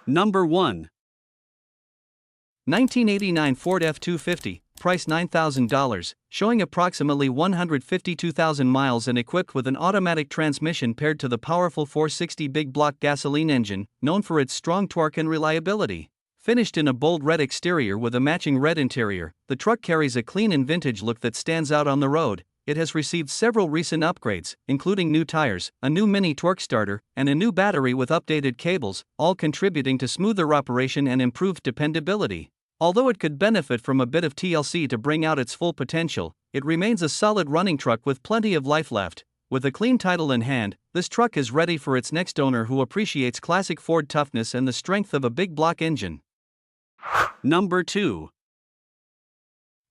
Number 1. 1989 Ford F250, price $9,000, showing approximately 152,000 miles and equipped with an automatic transmission paired to the powerful 460 big block gasoline engine, known for its strong torque and reliability. Finished in a bold red exterior with a matching red interior, the truck carries a clean and vintage look that stands out on the road. It has received several recent upgrades, including new tires, a new mini torque starter, and a new battery with updated cables, all contributing to smoother operation and improved dependability. Although it could benefit from a bit of TLC to bring out its full potential, it remains a solid running truck with plenty of life left. With a clean title in hand, this truck is ready for its next owner who appreciates classic Ford toughness and the strength of a big block engine. Number 2.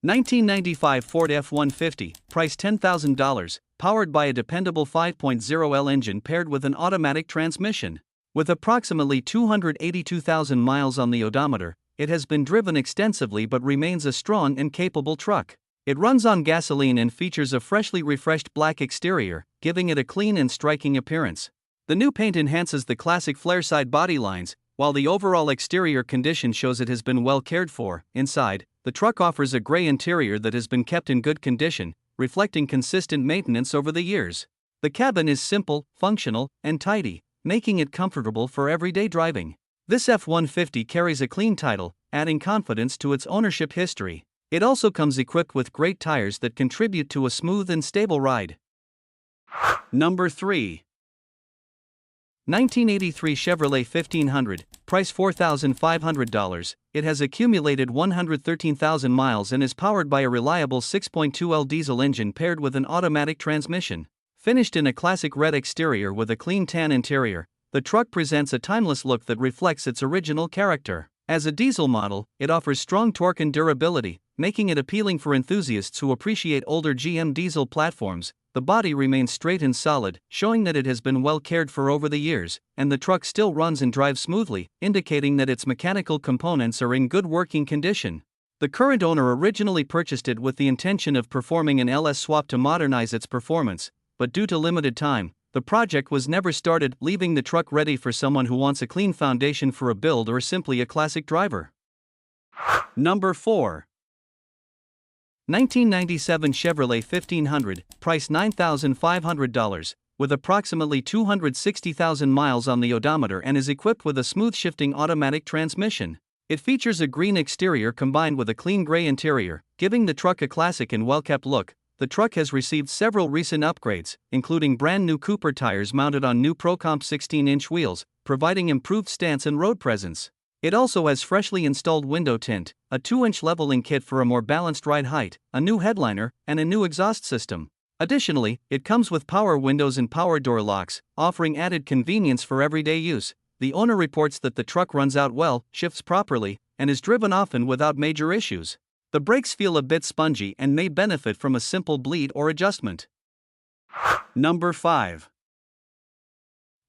1995 Ford F150, price $10,000, powered by a dependable 5.0L engine paired with an automatic transmission. With approximately 282,000 miles on the odometer, it has been driven extensively but remains a strong and capable truck. It runs on gasoline and features a freshly refreshed black exterior, giving it a clean and striking appearance. The new paint enhances the classic flare-side body lines, while the overall exterior condition shows it has been well cared for. Inside, the truck offers a gray interior that has been kept in good condition, reflecting consistent maintenance over the years. The cabin is simple, functional, and tidy, making it comfortable for everyday driving. This F-150 carries a clean title, adding confidence to its ownership history. It also comes equipped with great tires that contribute to a smooth and stable ride. Number 3. 1983 Chevrolet 1500, price $4,500. It has accumulated 113,000 miles and is powered by a reliable 6.2L diesel engine paired with an automatic transmission. Finished in a classic red exterior with a clean tan interior, the truck presents a timeless look that reflects its original character. As a diesel model, it offers strong torque and durability, making it appealing for enthusiasts who appreciate older GM diesel platforms. The body remains straight and solid, showing that it has been well cared for over the years, and the truck still runs and drives smoothly, indicating that its mechanical components are in good working condition. The current owner originally purchased it with the intention of performing an LS swap to modernize its performance, but due to limited time, the project was never started, leaving the truck ready for someone who wants a clean foundation for a build or simply a classic driver. Number 4. 1997 Chevrolet 1500, price $9,500, with approximately 260,000 miles on the odometer and is equipped with a smooth-shifting automatic transmission. It features a green exterior combined with a clean gray interior, giving the truck a classic and well-kept look. The truck has received several recent upgrades, including brand new Cooper tires mounted on new ProComp 16-inch wheels, providing improved stance and road presence. It also has freshly installed window tint, a 2-inch leveling kit for a more balanced ride height, a new headliner, and a new exhaust system. Additionally, it comes with power windows and power door locks, offering added convenience for everyday use. The owner reports that the truck runs out well, shifts properly, and is driven often without major issues. The brakes feel a bit spongy and may benefit from a simple bleed or adjustment. Number 5.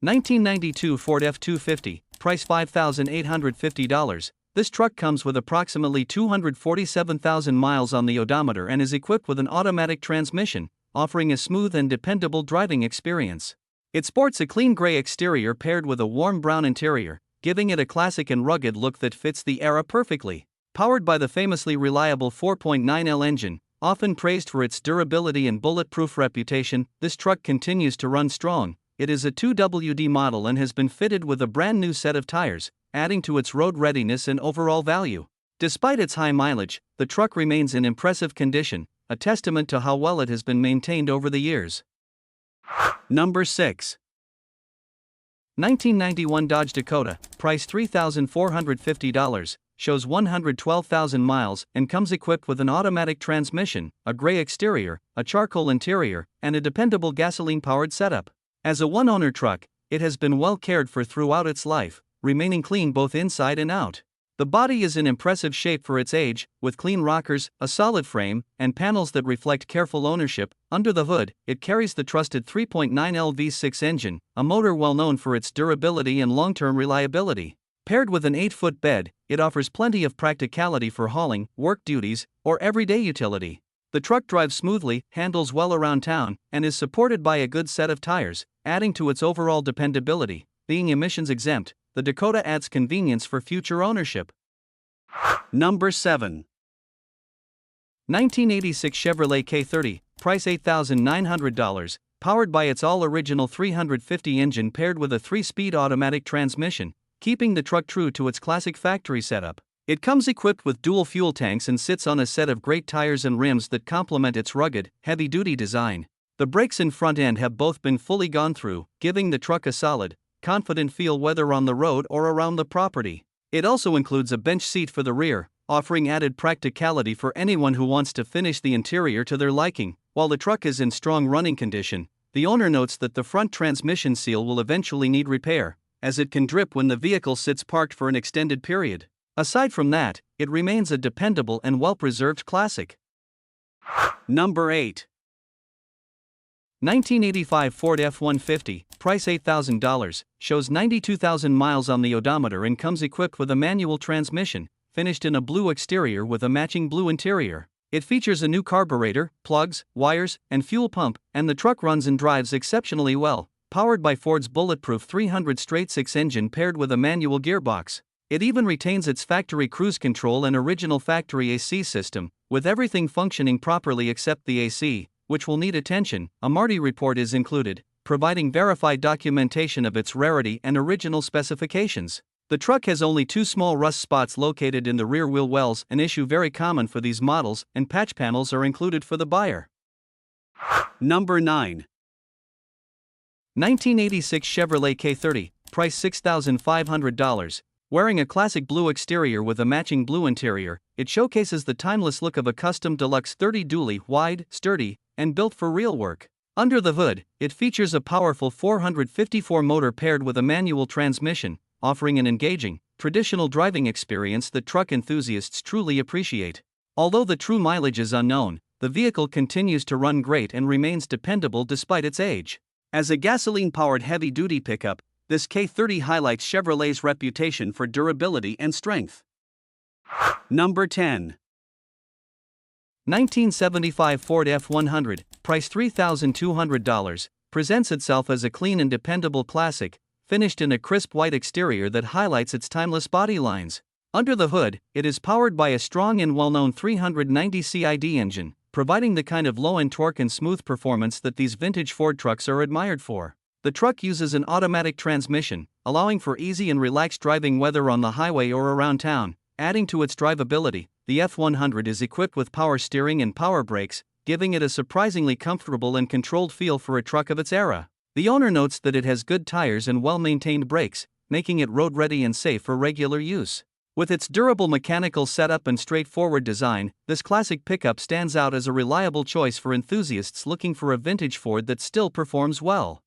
1992 Ford F250, price $5,850. This truck comes with approximately 247,000 miles on the odometer and is equipped with an automatic transmission, offering a smooth and dependable driving experience. It sports a clean gray exterior paired with a warm brown interior, giving it a classic and rugged look that fits the era perfectly. Powered by the famously reliable 4.9L engine, often praised for its durability and bulletproof reputation, this truck continues to run strong. It is a 2WD model and has been fitted with a brand new set of tires, adding to its road readiness and overall value. Despite its high mileage, the truck remains in impressive condition, a testament to how well it has been maintained over the years. Number 6. 1991 Dodge Dakota, price $3,450, shows 112,000 miles and comes equipped with an automatic transmission, a gray exterior, a charcoal interior, and a dependable gasoline-powered setup. As a one-owner truck, it has been well cared for throughout its life, remaining clean both inside and out. The body is in impressive shape for its age, with clean rockers, a solid frame, and panels that reflect careful ownership. Under the hood, it carries the trusted 3.9L V6 engine, a motor well known for its durability and long-term reliability. Paired with an 8-foot bed, it offers plenty of practicality for hauling, work duties, or everyday utility. The truck drives smoothly, handles well around town, and is supported by a good set of tires, adding to its overall dependability. being emissions exempt, the Dakota adds convenience for future ownership. Number 7. 1986 Chevrolet K30, price $8,900, powered by its all-original 350 engine paired with a 3-speed automatic transmission, keeping the truck true to its classic factory setup. It comes equipped with dual fuel tanks and sits on a set of great tires and rims that complement its rugged, heavy-duty design. The brakes and front end have both been fully gone through, giving the truck a solid, confident feel whether on the road or around the property. It also includes a bench seat for the rear, offering added practicality for anyone who wants to finish the interior to their liking. While the truck is in strong running condition, the owner notes that the front transmission seal will eventually need repair, as it can drip when the vehicle sits parked for an extended period. Aside from that, it remains a dependable and well-preserved classic. Number 8. 1985 Ford F150, price $8,000, shows 92,000 miles on the odometer and comes equipped with a manual transmission, finished in a blue exterior with a matching blue interior. It features a new carburetor, plugs, wires, and fuel pump, and the truck runs and drives exceptionally well, powered by Ford's bulletproof 300 straight-six engine paired with a manual gearbox. It even retains its factory cruise control and original factory AC system, with everything functioning properly except the AC, which will need attention. A MARTI report is included, providing verified documentation of its rarity and original specifications. The truck has only 2 small rust spots located in the rear wheel wells, an issue very common for these models, and patch panels are included for the buyer. Number 9. 1986 Chevrolet K30, price $6,500. Wearing a classic blue exterior with a matching blue interior, it showcases the timeless look of a custom deluxe 30 dually, wide, sturdy, and built for real work. Under the hood, it features a powerful 454 motor paired with a manual transmission, offering an engaging, traditional driving experience that truck enthusiasts truly appreciate. Although the true mileage is unknown, the vehicle continues to run great and remains dependable despite its age. As a gasoline-powered heavy-duty pickup, this K30 highlights Chevrolet's reputation for durability and strength. Number 10. 1975 Ford F100, price $3,200, presents itself as a clean and dependable classic, finished in a crisp white exterior that highlights its timeless body lines. Under the hood, it is powered by a strong and well-known 390 CID engine, providing the kind of low-end torque and smooth performance that these vintage Ford trucks are admired for. The truck uses an automatic transmission, allowing for easy and relaxed driving whether on the highway or around town. Adding to its drivability, the F100 is equipped with power steering and power brakes, giving it a surprisingly comfortable and controlled feel for a truck of its era. The owner notes that it has good tires and well-maintained brakes, making it road-ready and safe for regular use. With its durable mechanical setup and straightforward design, this classic pickup stands out as a reliable choice for enthusiasts looking for a vintage Ford that still performs well.